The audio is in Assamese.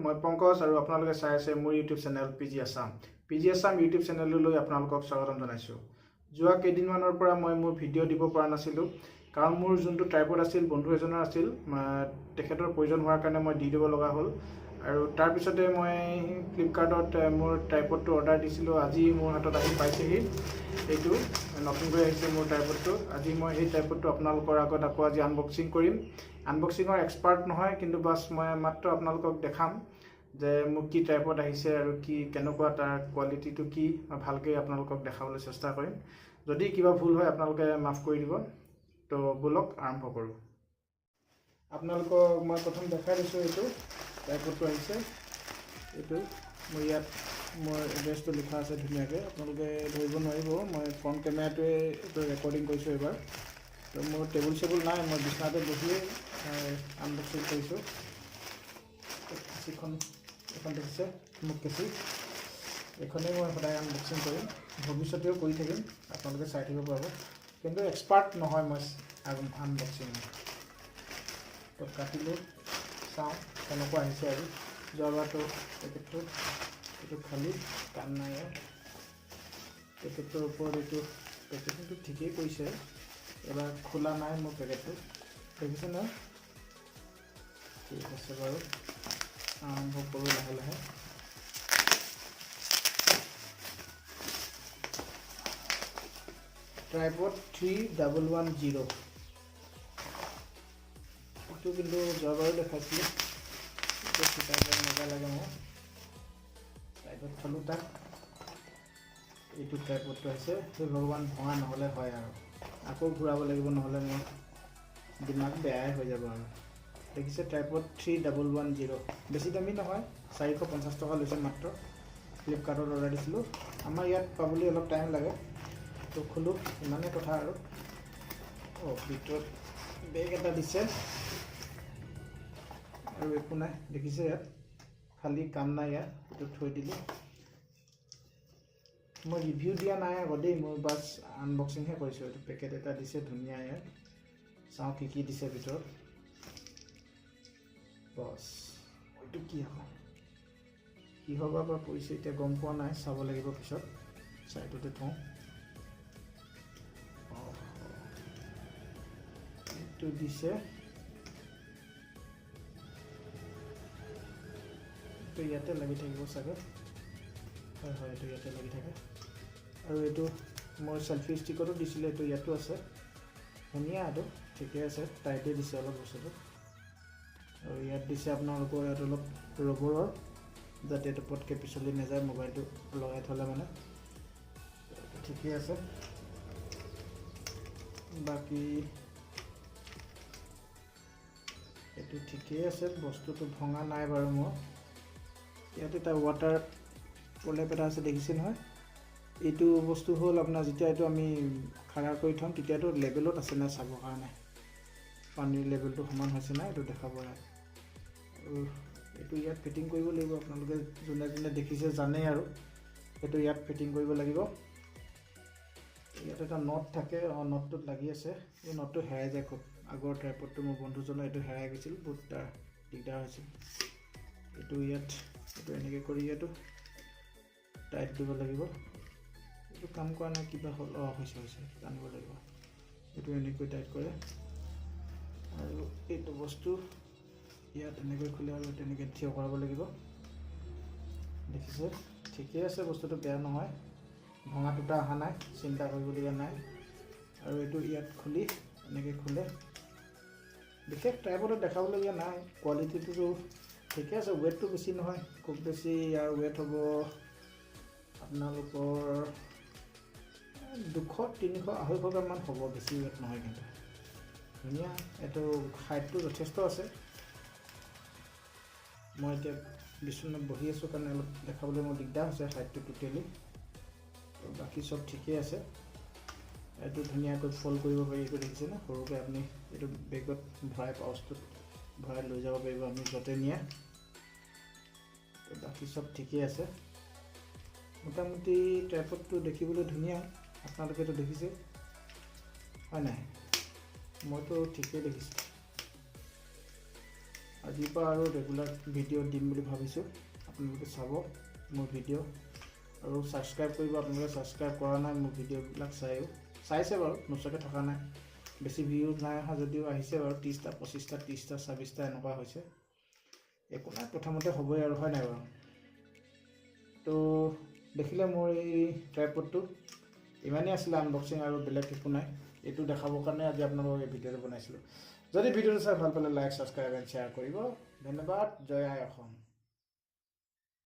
মই পংকজ আৰু আপোনালোকে চাই আছে মোৰ ইউটিউব চেনেল PGASSAM ইউটিউব চেনেললৈ আপোনালোকক স্বাগতম জনাইছোঁ। যোৱা কেইদিনমানৰ পৰা মই মোৰ ভিডিঅ' দিব পৰা নাছিলোঁ কাৰণ মোৰ যোনটো ট্ৰাইপড আছিল বন্ধু এজনৰ আছিল তেখেতৰ প্ৰয়োজন হোৱাৰ কাৰণে মই দি দিব লগা হ'ল আৰু তাৰ পিছতে মই ফ্লিপকাৰ্টত মোৰ ট্ৰাইপডটো অৰ্ডাৰ দিছিলোঁ। আজি মোৰ হাতত আহি পাইছেহি। এইটো নতুনকৈ আহিছে মোৰ ট্ৰাইপডটো। আজি মই এই ট্ৰাইপডটো আপোনালোকৰ আগত আকৌ আজি আনবক্সিং কৰিম। আনবক্সিঙৰ এক্সপাৰ্ট নহয়, কিন্তু বাছ মই মাত্ৰ আপোনালোকক দেখাম যে মোক কি ট্ৰাইপড আহিছে আৰু কি কেনেকুৱা তাৰ কোৱালিটিটো কি ভালকৈ আপোনালোকক দেখাবলৈ চেষ্টা কৰিম। যদি কিবা ভুল হয় আপোনালোকে মাফ কৰি দিব। তো বলক আৰম্ভ কৰোঁ। আপোনালোকক মই প্ৰথম দেখাই দিছোঁ। এইটো ট্ৰাইপডটো আহিছে। এইটো মোৰ ইয়াত মোৰ এড্ৰেছটো লিখা আছে ধুনীয়াকৈ, আপোনালোকে ধৰিব নোৱাৰিব। মই ফ্ৰণ্ট কেমেৰাটোৱে এইটো ৰেকৰ্ডিং কৰিছোঁ এইবাৰ। তো মোৰ টেবুল চেবুল নাই, মই বিচনাতে বহিয়ে আনবক্সিং কৰিছোঁ। কেঁচিখন এখন দেখিছে মোক কেঁচি, এইখনেই মই সদায় আনবক্সিং কৰিম, ভৱিষ্যতেও কৰি থাকিম, আপোনালোকে চাই থাকিব পাৰিব। কিন্তু এক্সপাৰ্ট নহয় মই আনবক্সিং। তো কাটিলোঁ, চাওঁ কেনেকুৱা আহিছে। আৰু যোৱাবাৰটো পেকেটটো এইটো খালী কাম নাই। পেকেটটোৰ ওপৰত এইটো পেকেটিংটো ঠিকেই কৰিছে, এবাৰ খোলা নাই মোৰ পেকেটটো, দেখিছে ন? ঠিক আছে বাৰু, আৰম্ভ কৰোঁ লাহে লাহে। ট্ৰাইপড 3110 এইটো কিন্তু যোৱাবাৰো দেখাইছিলোঁ। এইটো চিকাই মজা লাগে মোৰ। ট্ৰাইপড থলোঁ তাক। এইটো ট্ৰাইপডটো আছে। সেই ভগৱান ভঙা নহ'লে হয় আৰু আকৌ ঘূৰাব লাগিব, নহ'লে মোৰ দিমাগ বেয়াই হৈ যাব আৰু। দেখিছে ট্ৰাইপড 3110, বেছি দামী নহয়, 450 টকা লৈছে মাত্ৰ। ফ্লিপকাৰ্টত অৰ্ডাৰ দিছিলোঁ। আমাৰ ইয়াত পাবলৈ অলপ টাইম লাগে। তো খোলোঁ, ইমানেই কথা আৰু। ভিতৰত বেগ এটা দিছে আৰু একো নাই, দেখিছে ইয়াত খালী কাম নাই। ইয়াত এইটো থৈ দিলোঁ। মই ৰিভিউ দিয়া নাই আকৌ দেই, মই বাছ আনবক্সিংহে কৰিছোঁ। এইটো পেকেট এটা দিছে ধুনীয়া। ইয়াত চাওঁ কি কি দিছে ভিতৰত। বছ এইটো কি হ'ব বা পৰিছে এতিয়া গম পোৱা নাই, চাব লাগিব পিছত। চাইডতে থওঁ। এইটো দিছে, এইটো ইয়াতে লাগি থাকিব চাগে। হয়, এইটো ইয়াতে লাগি থাকে। আৰু এইটো মোৰ চেলফি ষ্টিকতো দিছিলে, এইটো ইয়াতো আছে। ধুনীয়া, এইটো ঠিকে আছে, টাইটে দিছে অলপ বস্তুটো। আৰু ইয়াত দিছে আপোনালোকৰ ইয়াত অলপ ৰবৰৰ, যাতে এইটো পটকৈ পিছলি নাযায়, মোবাইলটো লগাই থ'লে মানে। ঠিকে আছে। বাকী এইটো ঠিকেই আছে, বস্তুটো ভঙা নাই বাৰু মোৰ। ইয়াত এটা ৱাটাৰ প্ৰলেপ এটা আছে, দেখিছে নহয়? এইটো বস্তু হ'ল আপোনাৰ যেতিয়া এইটো আমি খাৰা কৰি থ'ম তেতিয়াতো লেভেলত আছে নাই চাবৰ কাৰণে, পানীৰ লেভেলটো সমান হৈছে নাই এইটো দেখাব লাগে। আৰু এইটো ইয়াত ফিটিং কৰিব লাগিব। আপোনালোকে যোনে যোনে দেখিছে জানেই আৰু এইটো ইয়াত ফিটিং কৰিব লাগিব। ইয়াত এটা নট থাকে, নটটোত লাগি আছে। এই নটটো হেৰাই যায় খুব। আগৰ ট্ৰাইপডটো মোৰ বন্ধুজনৰ এইটো হেৰাই গৈছিল, বহুত তাৰ দিগদাৰ হৈছিল। এইটো ইয়াত এইটো এনেকৈ কৰি ইয়াতো টাইট দিব লাগিব। এইটো কাম কৰা নাই, কিবা হ'ল? হৈছে, টানিব লাগিব। এইটো এনেকৈ টাইট কৰে। আৰু এইটো বস্তু ইয়াত এনেকৈ খোলে আৰু তেনেকৈ থিয় কৰাব লাগিব। দেখিছে? ঠিকেই আছে, বস্তুটো বেয়া নহয়, ভঙা টুটা অহা নাই, চিন্তা কৰিবলগীয়া নাই। আৰু এইটো ইয়াত খুলি এনেকৈ খোলে। বিশেষ ট্ৰাইপডত দেখাবলগীয়া নাই, কোৱালিটিটো ঠিকে আছে। ৱেটটো বেছি নহয়, খুব বেছি ইয়াৰ ৱেট হ'ব আপোনালোকৰ 200, 300, 250 গ্ৰামমান হ'ব, বেছি ৱেট নহয় কিন্তু। ধুনীয়া, এইটো হাইটটো যথেষ্ট আছে। মই এতিয়া বিচনাত বহি আছোঁ কাৰণে অলপ দেখাবলৈ মোৰ দিগদাৰ হৈছে হাইটটো টোটেলি। বাকী চব ঠিকেই আছে। এইটো ধুনীয়াকৈ ফল্ড কৰিব পাৰি, এইটো দেখিছে ন? সৰুকৈ আপুনি এইটো বেগত ভৰাই পাউচটোত ভৰাই লৈ যাব পাৰিব আপুনি য'তে নিয়ে। বাকী চব ঠিকেই আছে। মোটামুটি ট্ৰাইপডটো দেখিবলৈ ধুনীয়া, আপোনালোকেতো দেখিছে হয় নাই? মইতো ঠিকেই দেখিছোঁ। আজিৰ পৰা আৰু ৰেগুলাৰ ভিডিঅ' দিম বুলি ভাবিছোঁ। আপোনালোকে চাব মোৰ ভিডিঅ' আৰু ছাবস্ক্ৰাইব কৰিব। আপোনালোকে ছাবস্ক্ৰাইব কৰা নাই মোৰ ভিডিঅ'বিলাক চাইছে বাৰু, নোচোৱাকৈ থকা নাই। বেছি ভিউ নাই অহা যদিও আহিছে বাৰু, 30টা 25টা 30টা 26টা এনেকুৱা হৈছে। একো নাই, প্ৰথমতে হ'বই আৰু, হয় নাই বাৰু। তো দেখিলে মোৰ এই ট্ৰাইপডটো ইমানেই আছিলে আনবক্সিং, আৰু বেলেগ একো নাই। এইটো দেখাবৰ কাৰণে আজি আপোনালোকক এই ভিডিঅ'টো বনাইছিলোঁ। যদি ভিডিঅ'টো চাই ভাল পালে লাইক ছাবস্ক্ৰাইব এণ্ড শ্বেয়াৰ কৰিব। ধন্যবাদ। জয় আই অসম।